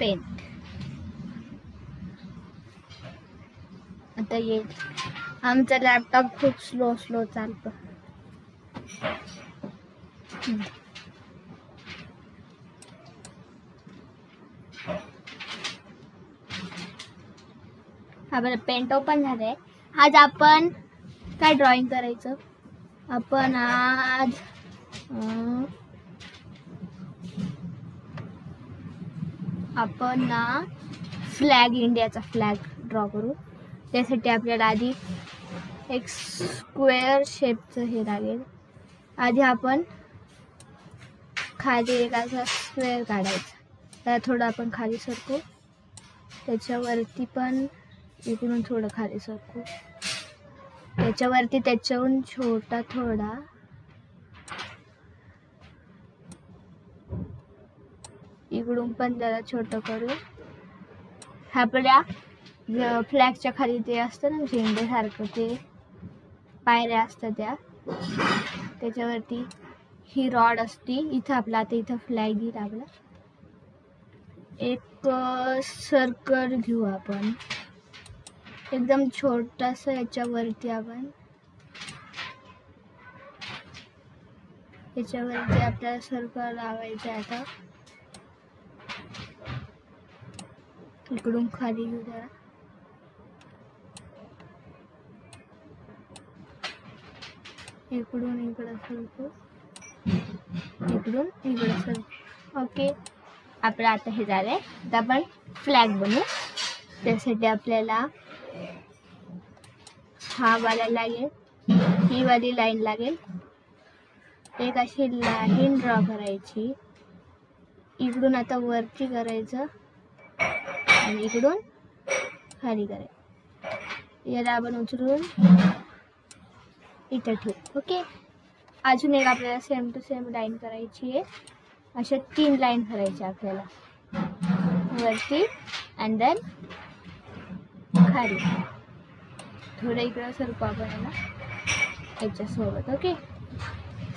Paint. आता येईल. आमचा लॅपटॉप खूप स्लो चालतो. हा बरं, पेंट ओपन झालंय. आज आपण काय ड्रॉइंग करायचं? आपण आज आपण ना फ्लॅग, इंडियाचा फ्लॅग ड्रॉ करू. त्यासाठी आपल्याला आधी एक स्क्वेअर शेपचं हे लागेल. आधी आपण खाली एक असा स्क्वेअर काढायचा. त्याला थोडं आपण खाली सरकू. त्याच्यावरती पण इकडून थोडं खाली सरकू. त्याच्यावरती त्याच्याहून छोटा थोडा इकडून पण त्याला छोटं करू. आपल्या फ्लॅगच्या खाली ते असतं ना झेंड्यासारखं, ते पायऱ्या असतात त्याच्यावरती ही रॉड असती. इथं आपला आता इथं फ्लॅग येईल आपला. एक सर्कल घेऊ आपण एकदम छोटासा. याच्यावरती आपल्याला सर्कल लावायचं. आता इकडून खाली घेऊ जरा. इकडून इकडं सरकू, इकडून इकडं सरकू. ओके, आपलं आता हे झालंय. आता आपण फ्लॅग बनवू. त्यासाठी आपल्याला हा वाला लागेल, ही वाली लाईन लागेल. एक अशी लाईन ड्रॉ करायची. इकडून आता वरती करायचं आणि इकडून खाली करायचं. याला आपण उचलून इथं ठेवू. ओके, अजून एक आपल्याला सेम टू सेम लाईन करायची आहे. अशा 3 लाईन करायच्या आपल्याला, वरती अँड देन खाली. थोडं इकडं सरकू आपण याला याच्यासोबत. ओके,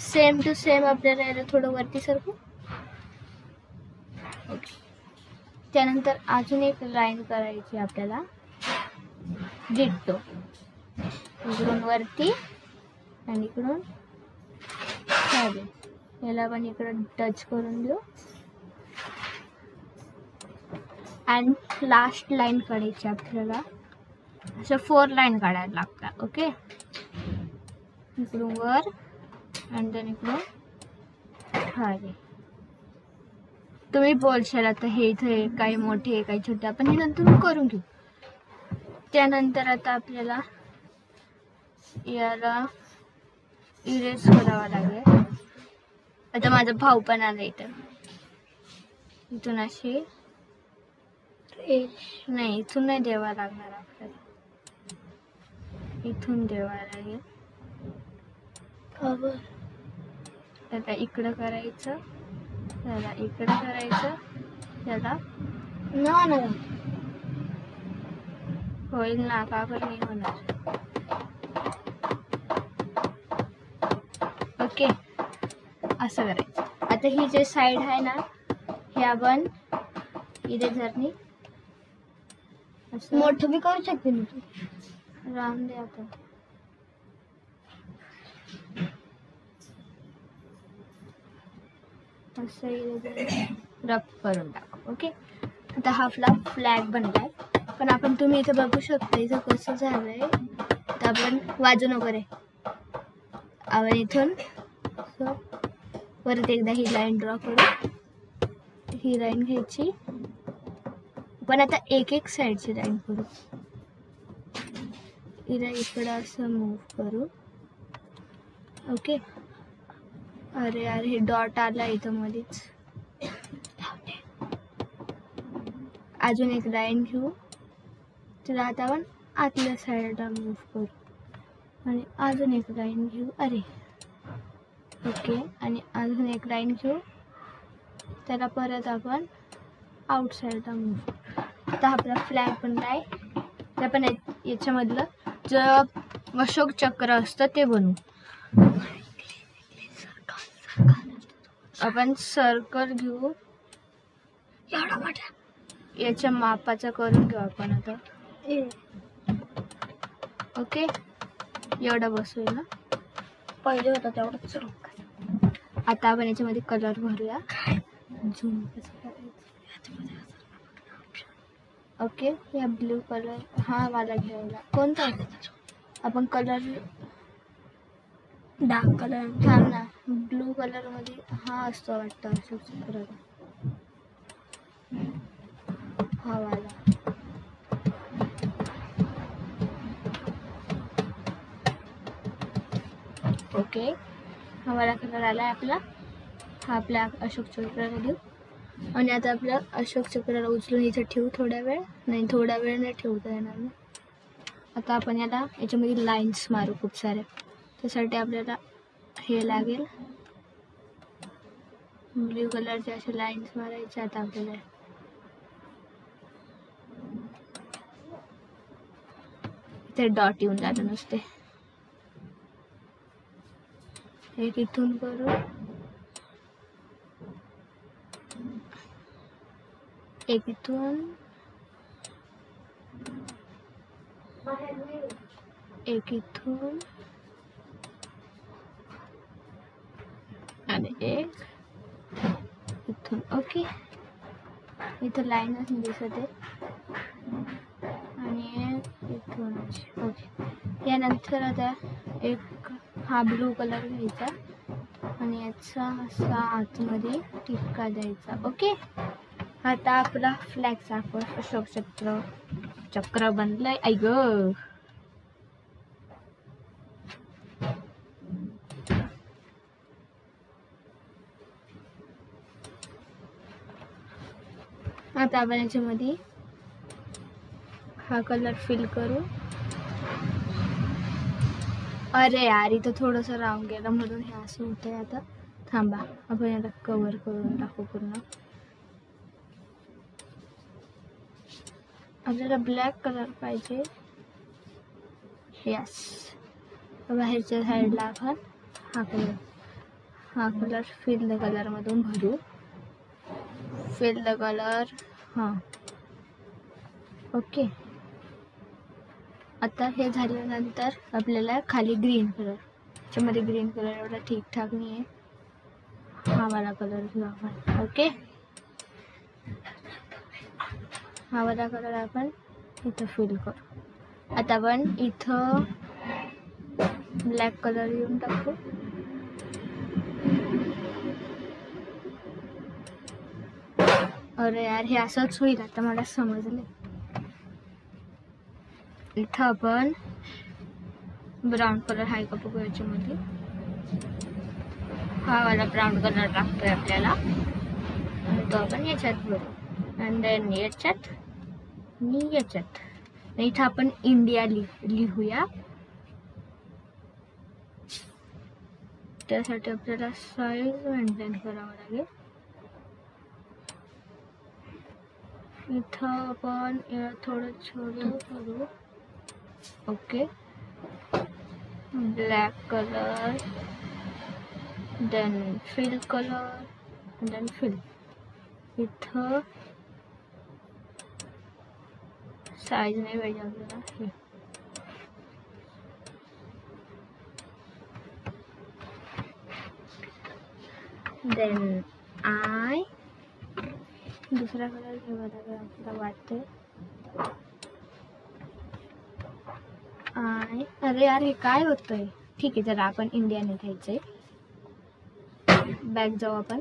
सेम टू सेम आपल्याला याला थोडं वरती सरकू. ओके, त्यानंतर अजून एक लाईन करायची आपल्याला डिट्टो. इकडून वरती आणि इकडून खाली. याला पण इकडं टच करून देऊ. अँड लास्ट लाईन काढायची आपल्याला. अशा 4 लाईन काढायला लागतात. ओके, इकडून वर अँड देन इकडून खाली. तुम्ही बोलशाल आता हे इथे काही मोठे काही छोटे, आपण हे नंतर करून घेऊ. त्यानंतर आता आपल्याला याला इरेज करावा लागेल. आता माझा भाऊ पण आला इथं. इथून अशी नाही, इथून नाही द्यावा लागणार आपल्याला, इथून द्यावा लागेल. आता इकडं करायचं, त्याला इकडं करायचं, त्याला ना होईल ना, का पण नाही होणार. ओके, असं करायचं. आता ही जे साईड आहे ना, हे आपण इरेझरनी असं मोठं बी करू शकते ना तू. राम दे आता. असं इरेझर रब करून टाकू. ओके, आता हा आपला फ्लॅग बनलाय. पण आपण तुम्ही इथं बघू शकता इथं कसं झालंय. तर आपण वाजू नको रे. आपण इथून परत एकदा ही लाईन ड्रॉ करू. ही लाईन घ्यायची. पण आता एक साईडची लाईन करू. हिला इकडं असं मूव्ह करू. ओके, अरे अरे हे डॉट आला इथं मध्येच. अजून एक लाईन घेऊ. तिला आता आपण आतल्या साईडला मूव्ह करू आणि अजून एक लाईन घेऊ. अरे ओके, आणि अजून एक लाईन घेऊ. त्याला परत आपण आउटसाईडला मूव्ह. आता आपला फ्लॅग बनलाय. ते आपण याच्यामधलं जे अशोक चक्र असतं ते बनवू. आपण सर्कल घेऊ एवढा मोठा. याच्या मापाचा करून घेऊ आपण आता. ओके, एवढा बसवेल ना, पहिले होता तेवढंच. आता आपण याच्यामध्ये कलर भरूया. झूम कसं करायचं. ओके, या ब्ल्यू कलर हा मला घ्यायला. कोणता आपण कलर? Dark colour. थांब ना, ब्लू कलर मध्ये हा असतो वाटतं अशोक चक्राचा. हा वाला. ओके, हा वाला कलर आलाय आपला. हा आपल्या अशोक चक्राला देऊ. आणि आता आपल्या अशोक चक्राला उचलून इथे ठेवू थोड्या वेळ. नाही, थोड्या वेळ नाही ठेवता येणार ना. आता आपण याच्यामध्ये लाईन्स मारू खूप साऱ्या. त्यासाठी आपल्याला हे लागेल, ब्ल्यू कलरचे असे लाईन्स मारायचे. आता आपल्याला इथे डॉट येऊन जातं नुसते. एक इथून करू, एक इथून, एक इथून आणि एक इथून. ओके, इथं लाईनच दिसत आहे आणि इथूनच. ओके, यानंतर आता एक हा ब्लू कलर घ्यायचा आणि याचा असा आतमध्ये टिपका द्यायचा. ओके, आता आपला फ्लॅगचा आपण अशोक चक्र बनलाय. ऐक, आता आपण याच्यामध्ये हा कलर फिल करू. अरे यार, इथं थोडंसं राहून गेलं म्हणून हे असं होतंय. आता थांबा, आपण याला कव्हर करून टाकू पूर्ण. आपल्याला ब्लॅक कलर पाहिजे. यस, बाहेरच्या साईडला आपण हा कलर फिल द कलर मधून भरू. Fill the colour. हां, ओके. आता हे झाल्यानंतर आपल्याला खाली ग्रीन कलर. त्याच्यामध्ये ग्रीन कलर एवढा ठीकठाक नाही आहे. हा वाला कलर घेऊ आपण. ओके, हा वाला कलर आपण इथं फिल करू. आता आपण इथं ब्लॅक कलर येऊन टाकू. अरे यार, हे असंच होईल. आता मला समजले. इथं आपण ब्राऊन कलर आहे का बघू याच्यामध्ये. हा वाला ब्राऊन कलर लागतोय आपल्याला आणि तो आपण याच्यात भरू. आणि देन याच्यात आणि याच्यात. इथं आपण इंडिया लिहूया. त्यासाठी आपल्याला साईज मेंटेन करावं लागेल. इथं आपण थोडं छोटं करू. Okay, black colour, then fill colour, then fill. इथं साईज नाही पाहिजे आपल्याला. देन आय दुसरा कलर घेऊया आपल्याला वाटते. अरे यार, हे काय होतंय. ठीक आहे, जरा आपण इंडियाने घ्यायचंय. बॅक जाऊ आपण.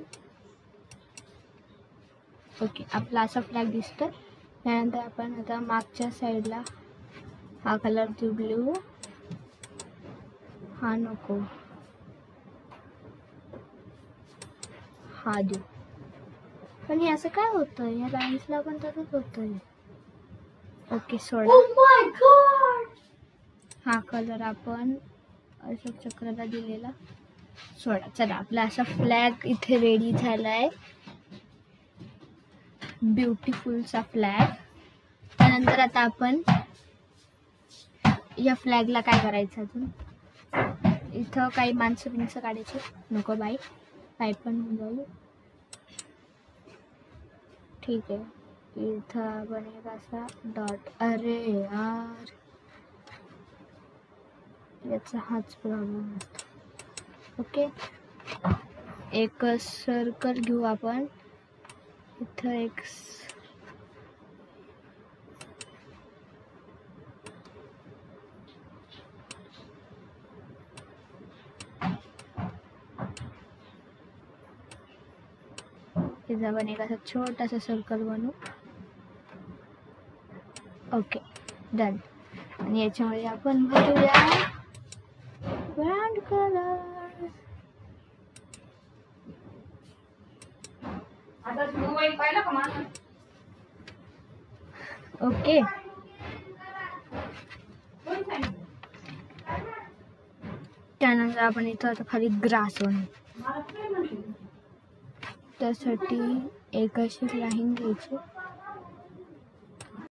ओके, आपला असा फ्लॅग दिसतोय. त्यानंतर आपण आता मागच्या साईडला हा कलर देऊ, ब्ल्यू. हा नको, हा देऊ. पण हे असं काय होतंय, या लाईन्सला पण तसंच होतंय. ओके, सोडा. हा कलर आपण अशोक चक्राला दिलेला सोडा. चला, आपला असा फ्लॅग इथे रेडी झालाय. ब्युटिफुलचा फ्लॅग. त्यानंतर आता आपण या फ्लॅगला काय करायचं अजून. इथं काही माणसं काढायची नको बाई, काय पण जाऊ. ठीक आहे, इथं आपण एक असा डॉट, अरे यार याचा हाच प्रॉब्लेम असतो. ओके, एक सर्कल घेऊ आपण. इथं एक इथं आपण एक असा छोटासा सर्कल बनवू. Okay, done. आणि याच्यामध्ये आपण भरूया ब्राऊन कलर. ओके, त्यानंतर आपण इथं आता खाली ग्रास बनवू. त्यासाठी एक अशी लाईन घ्यायची